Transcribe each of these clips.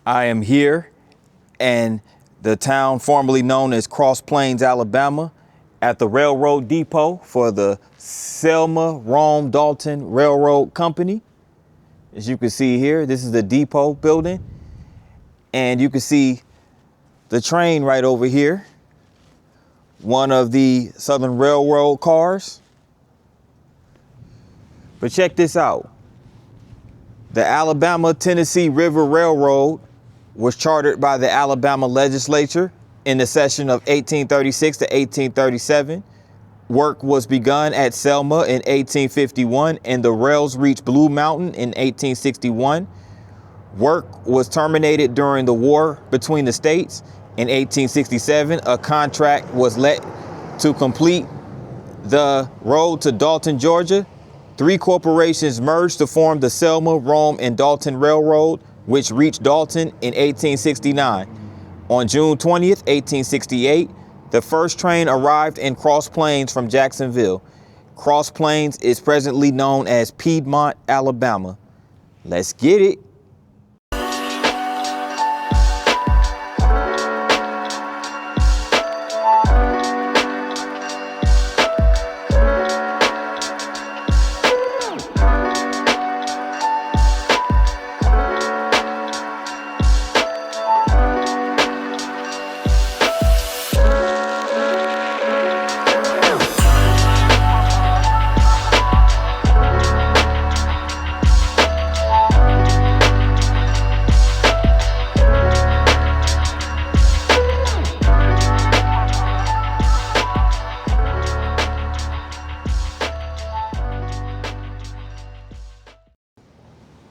I am here in the town formerly known as Cross Plains, Alabama, at the railroad depot for the Selma Rome Dalton Railroad Company. As you can see here, this is the depot building, and you can see the train right over here, one of the Southern Railroad cars. But check this out. The Alabama-Tennessee River Railroad was chartered by the Alabama legislature in the session of 1836 to 1837. Work was begun at Selma in 1851, and the rails reached Blue Mountain in 1861. Work was terminated during the war between the states. In 1867, a contract was let to complete the road to Dalton, Georgia. 3 corporations merged to form the Selma, Rome, and Dalton Railroad, which reached Dalton in 1869. On June 20th, 1868, the first train arrived in Cross Plains from Jacksonville. Cross Plains is presently known as Piedmont, Alabama. Let's get it.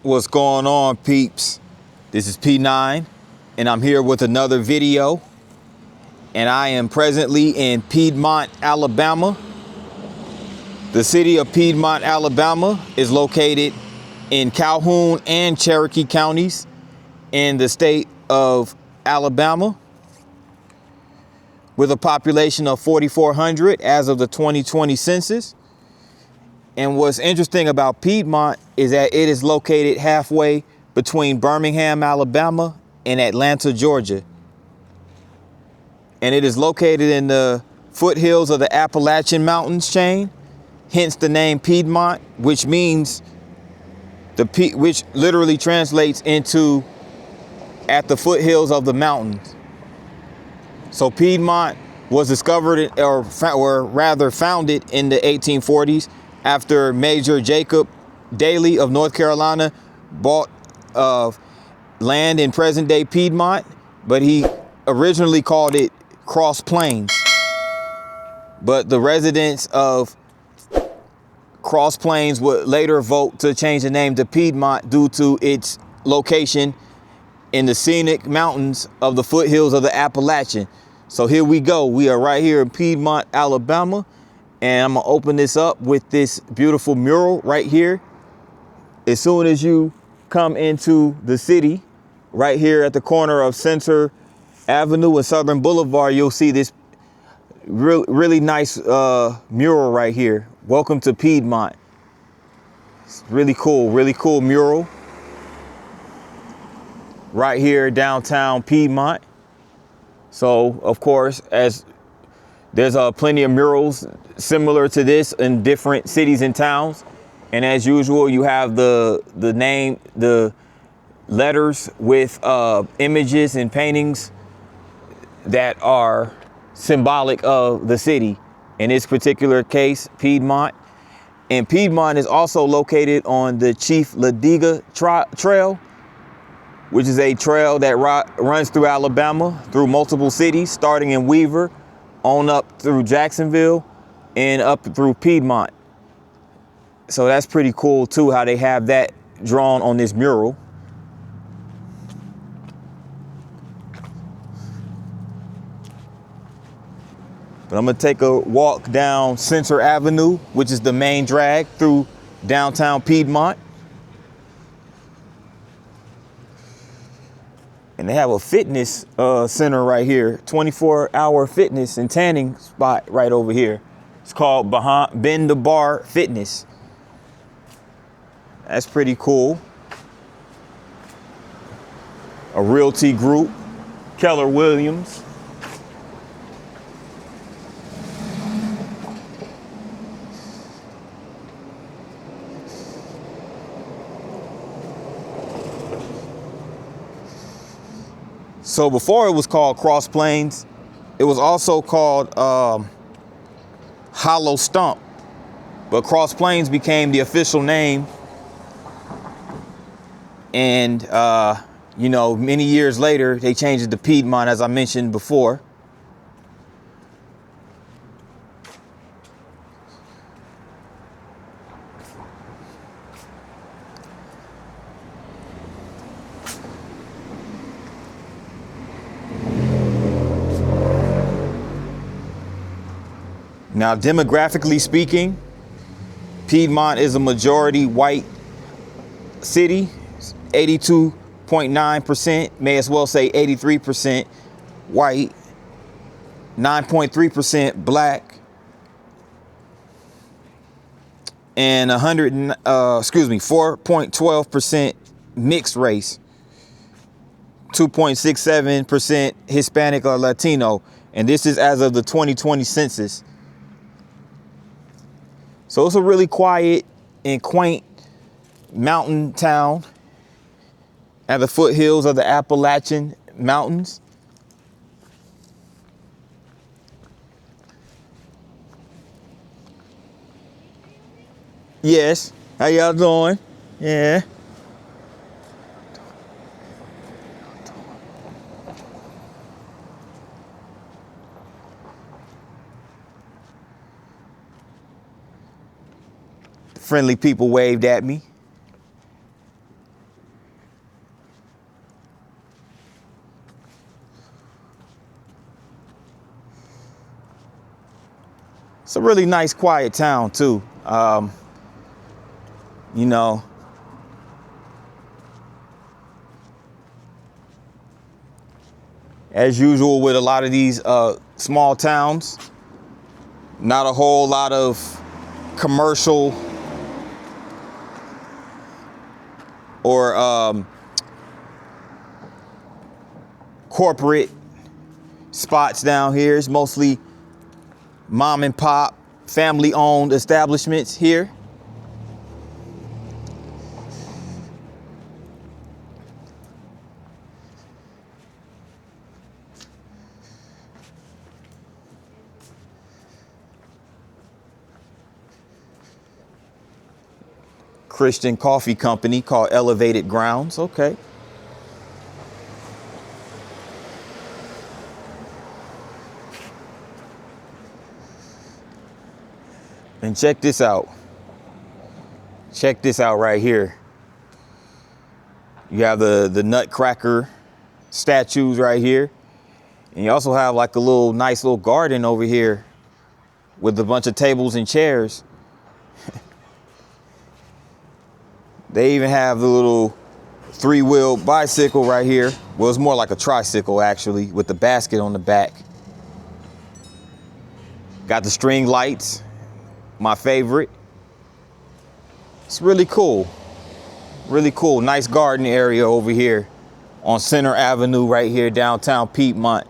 What's going on, peeps? This is P9, and I'm here with another video. And I am presently in Piedmont, Alabama. The city of Piedmont, Alabama is located in Calhoun and Cherokee counties in the state of Alabama, with a population of 4,400 as of the 2020 census. And what's interesting about Piedmont is that it is located halfway between Birmingham, Alabama, and Atlanta, Georgia. And it is located in the foothills of the Appalachian Mountains chain, hence the name Piedmont, which means which literally translates into at the foothills of the mountains. So Piedmont was discovered or rather founded in the 1840s. After Major Jacob Daly of North Carolina bought land in present-day Piedmont, but he originally called it Cross Plains. But the residents of Cross Plains would later vote to change the name to Piedmont due to its location in the scenic mountains of the foothills of the Appalachian. So here we go. We are right here in Piedmont, Alabama. And I'm gonna open this up with this beautiful mural right here. As soon as you come into the city, right here at the corner of Center Avenue and Southern Boulevard, you'll see this really nice mural right here. Welcome to Piedmont. It's really cool mural. Right here, downtown Piedmont. So, of course, as there's plenty of murals similar to this in different cities and towns. And as usual, you have the name, the letters with images and paintings that are symbolic of the city. In this particular case, Piedmont. And Piedmont is also located on the Chief Ladiga Trail, which is a trail that runs through Alabama, through multiple cities, starting in Weaver, on up through Jacksonville and up through Piedmont. So that's pretty cool too, how they have that drawn on this mural. But I'm gonna take a walk down Center Avenue, which is the main drag through downtown Piedmont. And they have a fitness center right here, 24-hour fitness and tanning spot right over here. It's called Bend the Bar Fitness. That's pretty cool. a realty group, Keller Williams. So before it was called Cross Plains, it was also called Hollow Stump, but Cross Plains became the official name. And, you know, many years later, they changed it to Piedmont, as I mentioned before. Now, demographically speaking, Piedmont is a majority white city, 82.9%, may as well say 83% white, 9.3% black, and 4.12% mixed race, 2.67% Hispanic or Latino, and this is as of the 2020 census. So it's a really quiet and quaint mountain town at the foothills of the Appalachian Mountains. Yes, how y'all doing? Yeah. Friendly people waved at me. It's a really nice, quiet town too. You know, as usual with a lot of these small towns, not a whole lot of commercial or corporate spots down here. It's mostly mom and pop, family owned establishments here. Christian coffee company called Elevated Grounds. Okay. And check this out. Check this out right here. You have the Nutcracker statues right here. And you also have like a nice little garden over here with a bunch of tables and chairs. They even have the little 3-wheel bicycle right here. Well, it's more like a tricycle actually, with the basket on the back. Got the string lights, my favorite. It's really cool. Really cool. Nice garden area over here on Center Avenue right here, downtown Piedmont.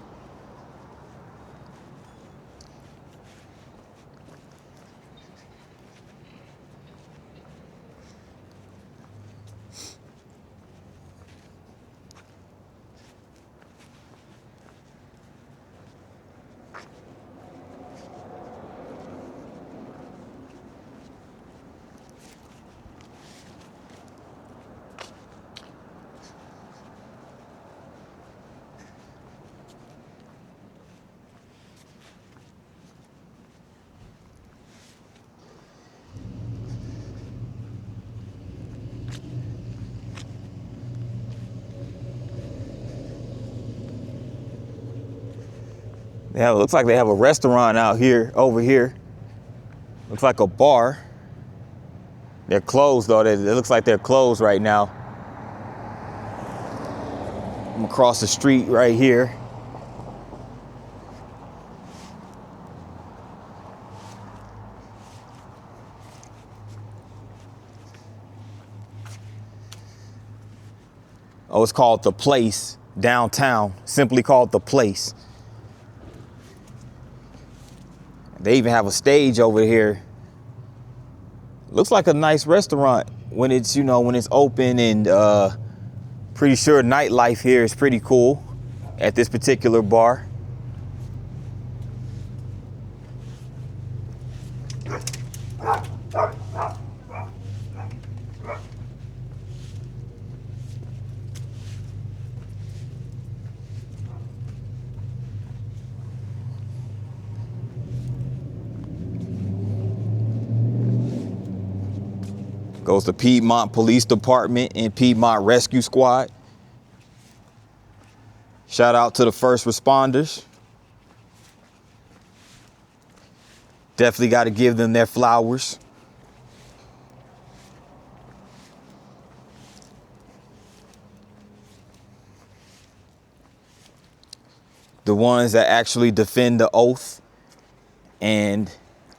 Yeah, it looks like they have a restaurant out here, over here. Looks like a bar. They're closed though. It looks like they're closed right now. I'm across the street right here. Oh, it's called The Place. downtown, simply called The Place. They even have a stage over here. Looks like a nice restaurant when it's, when it's open, and pretty sure nightlife here is pretty cool at this particular bar. Goes to Piedmont Police Department and Piedmont Rescue Squad. Shout out to the first responders. Definitely got to give them their flowers. The ones that actually defend the oath and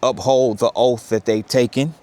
uphold the oath that they've taken.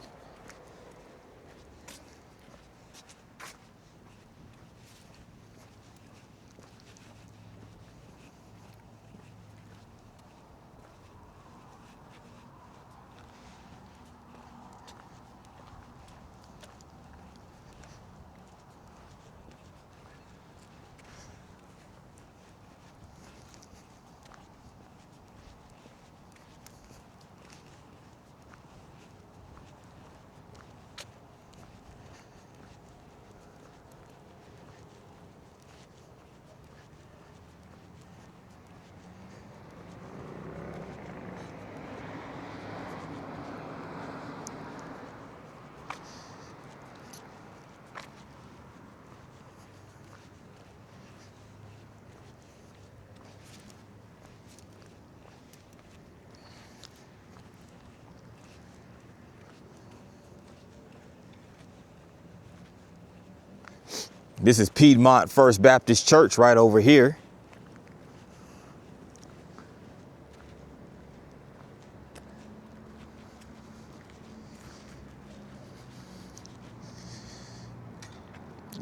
This is Piedmont First Baptist Church right over here.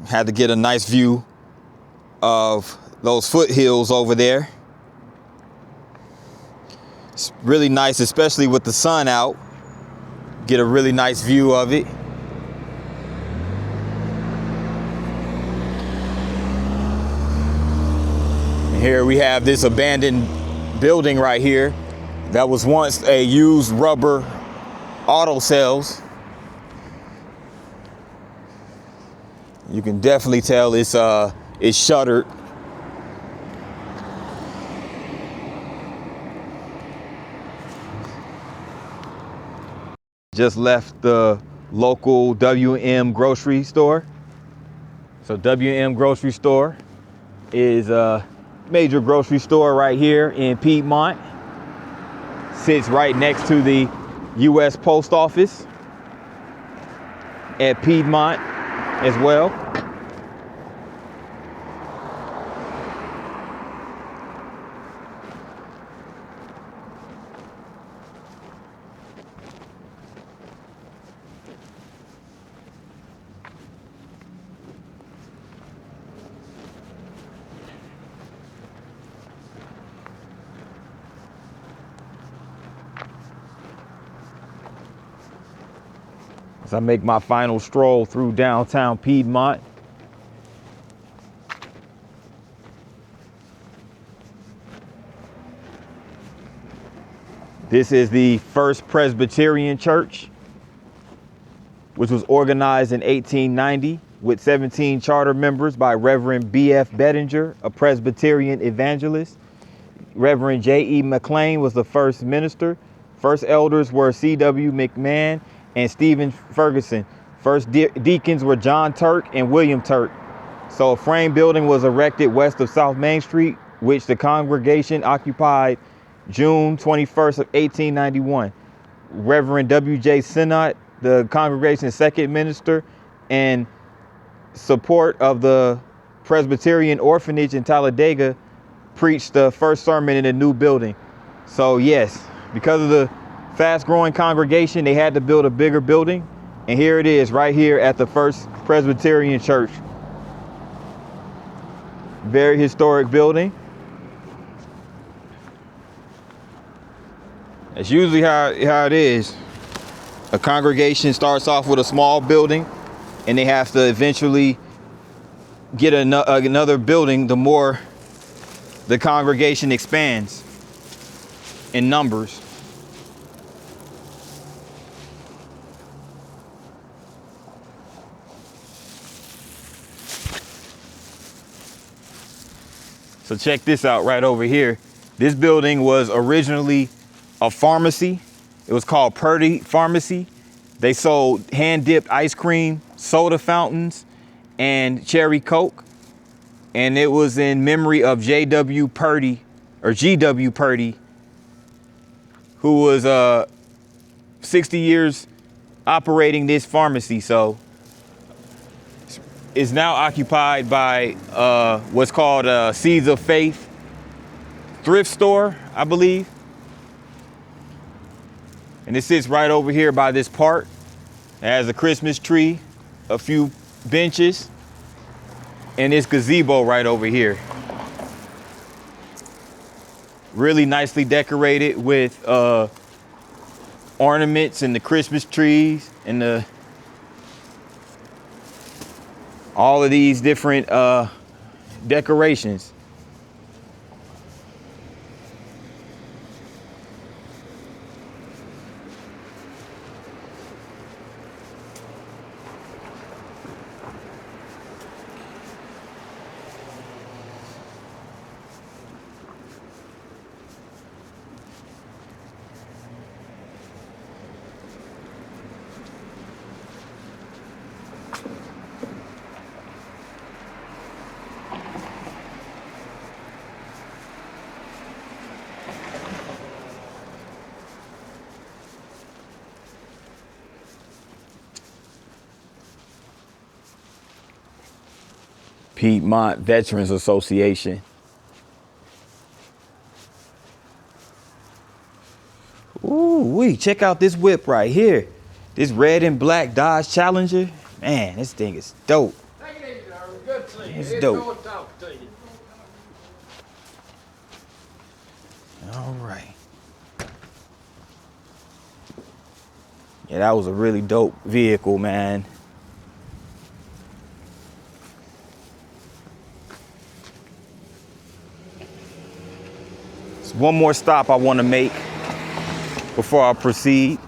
Had to get a nice view of those foothills over there. It's really nice, especially with the sun out. Get a really nice view of it. Here we have this abandoned building right here that was once a used rubber auto sales. You can definitely tell it's shuttered. Just left the local WM grocery store. So WM grocery store is a major grocery store right here in Piedmont. Sits right next to the U.S. Post Office at Piedmont as well. As I make my final stroll through downtown Piedmont. This is the First Presbyterian Church, which was organized in 1890 with 17 charter members by Reverend B.F. Bettinger, a Presbyterian evangelist. Reverend J.E. McLean was the first minister. First elders were C.W. McMahon and Stephen Ferguson. First deacons were John Turk and William Turk. So a frame building was erected west of South Main Street, which the congregation occupied June 21st of 1891. Reverend W.J. Sinnott, the congregation's second minister, and support of the Presbyterian orphanage in Talladega, preached the first sermon in the new building. So yes, because of the fast-growing congregation, they had to build a bigger building, and here it is right here at the First Presbyterian Church. Very historic building. That's usually how it is. A congregation starts off with a small building, and they have to eventually get another building the more the congregation expands in numbers. So check this out right over here. This building was originally a pharmacy. It was called Purdy Pharmacy. They sold hand-dipped ice cream, soda fountains, and cherry Coke. And it was in memory of J.W. Purdy, or G.W. Purdy, who was 60 years operating this pharmacy. So it's now occupied by what's called Seeds of Faith thrift store, I believe. And it sits right over here by this park. It has a Christmas tree, a few benches, and this gazebo right over here. Really nicely decorated with ornaments and the Christmas trees and all of these different decorations. Piedmont Veterans Association. Ooh, check out this whip right here. This red and black Dodge Challenger. Man, this thing is dope. Take it easy, Darwin. Good to see you. It's It's dope. good talking to you. All right. Yeah, that was a really dope vehicle, man. There's one more stop I want to make before I proceed.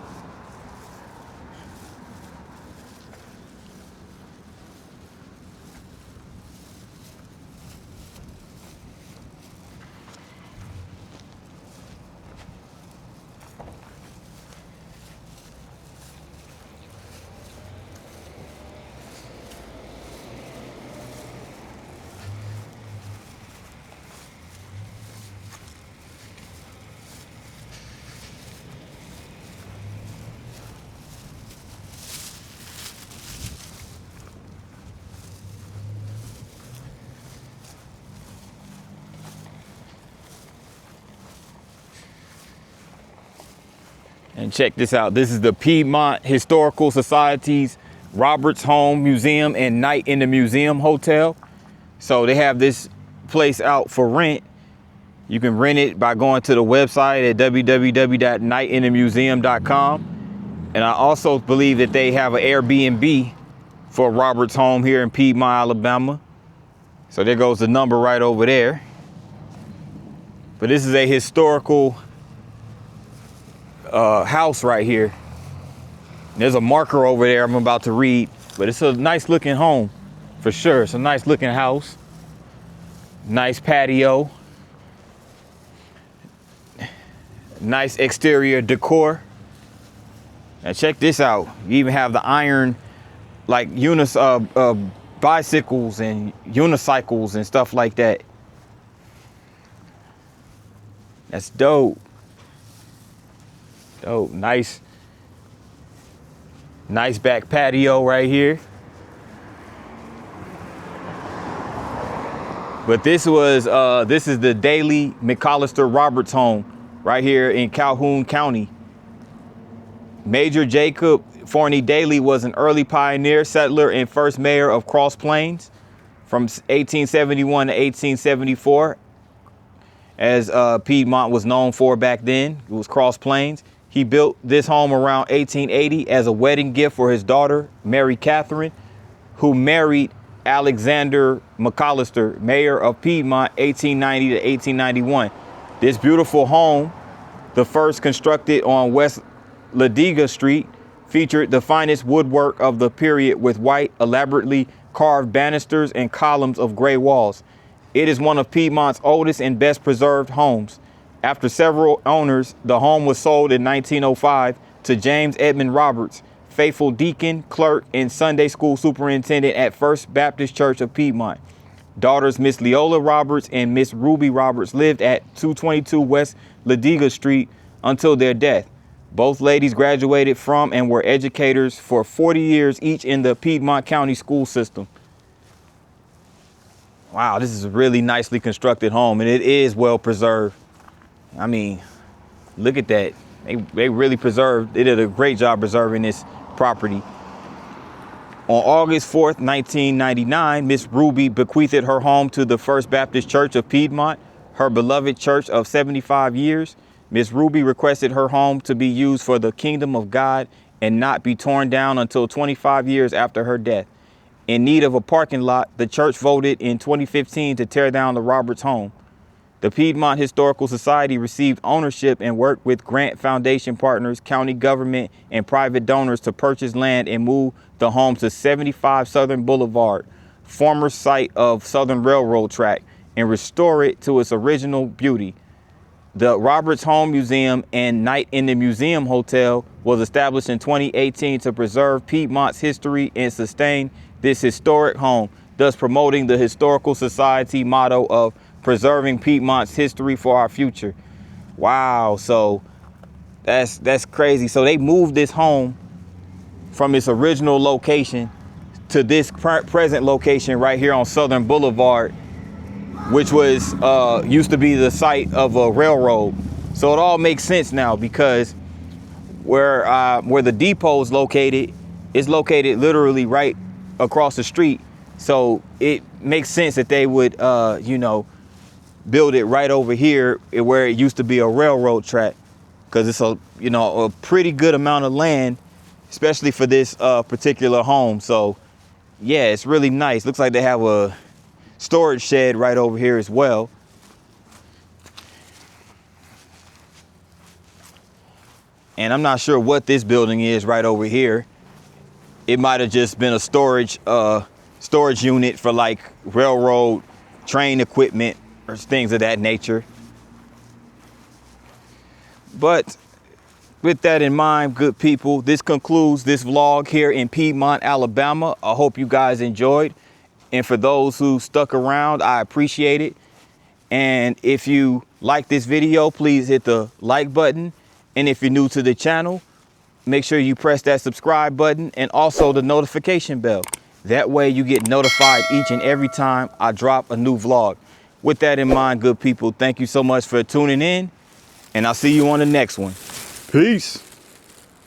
And check this out. This is the Piedmont Historical Society's Roberts Home Museum and Night in the Museum Hotel. So they have this place out for rent. You can rent it by going to the website at www.nightinthemuseum.com. And I also believe that they have an Airbnb for Roberts Home here in Piedmont, Alabama. So there goes the number right over there. But this is a historical house right here. There's a marker over there I'm about to read, but it's a nice looking home for sure. It's a nice looking house. Nice patio. Nice exterior decor. And check this out. You even have the iron like bicycles and unicycles and stuff like that. That's dope. Dope. Nice back patio right here. But this is the Daley McAllister Roberts home right here in Calhoun County. Major Jacob Forney Daley was an early pioneer, settler, and first mayor of Cross Plains. from 1871 to 1874, as Piedmont was known for back then. It was Cross Plains. He built this home around 1880 as a wedding gift for his daughter, Mary Catherine, who married Alexander McAllister, mayor of Piedmont, 1890 to 1891. This beautiful home, the first constructed on West Ladiga Street, featured the finest woodwork of the period with white, elaborately carved banisters and columns of gray walls. It is one of Piedmont's oldest and best preserved homes. After several owners, the home was sold in 1905 to James Edmund Roberts, faithful deacon, clerk, and Sunday school superintendent at First Baptist Church of Piedmont. Daughters Miss Leola Roberts and Miss Ruby Roberts lived at 222 West Ladiga Street until their death. Both ladies graduated from and were educators for 40 years each in the Piedmont County school system. Wow, this is a really nicely constructed home, and it is well preserved. I mean, look at that. They really preserved, they did a great job preserving this property. On August 4th, 1999, Miss Ruby bequeathed her home to the First Baptist Church of Piedmont, her beloved church of 75 years. Miss Ruby requested her home to be used for the kingdom of God and not be torn down until 25 years after her death. In need of a parking lot, the church voted in 2015 to tear down the Roberts home. The Piedmont Historical Society received ownership and worked with Grant Foundation partners, county government, and private donors to purchase land and move the home to 75 Southern Boulevard, former site of Southern Railroad track, and restore it to its original beauty. The Roberts Home Museum and Night in the Museum Hotel was established in 2018 to preserve Piedmont's history and sustain this historic home, thus promoting the Historical Society motto of preserving Piedmont's history for our future. Wow, so that's crazy. So they moved this home from its original location to this present location right here on Southern Boulevard, which was used to be the site of a railroad. So it all makes sense now, because where the depot is located literally right across the street. So it makes sense that they would, build it right over here where it used to be a railroad track, because it's a pretty good amount of land, especially for this particular home. So yeah, it's really nice. Looks like they have a storage shed right over here as well. And I'm not sure what this building is right over here. It might have just been a storage unit for like railroad train equipment or things of that nature. But with that in mind, good people, this concludes this vlog here in Piedmont, Alabama. I hope you guys enjoyed. And for those who stuck around, I appreciate it. And if you like this video, please hit the like button. And if you're new to the channel, make sure you press that subscribe button and also the notification bell. That way you get notified each and every time I drop a new vlog. With that in mind, good people, thank you so much for tuning in, and I'll see you on the next one. Peace.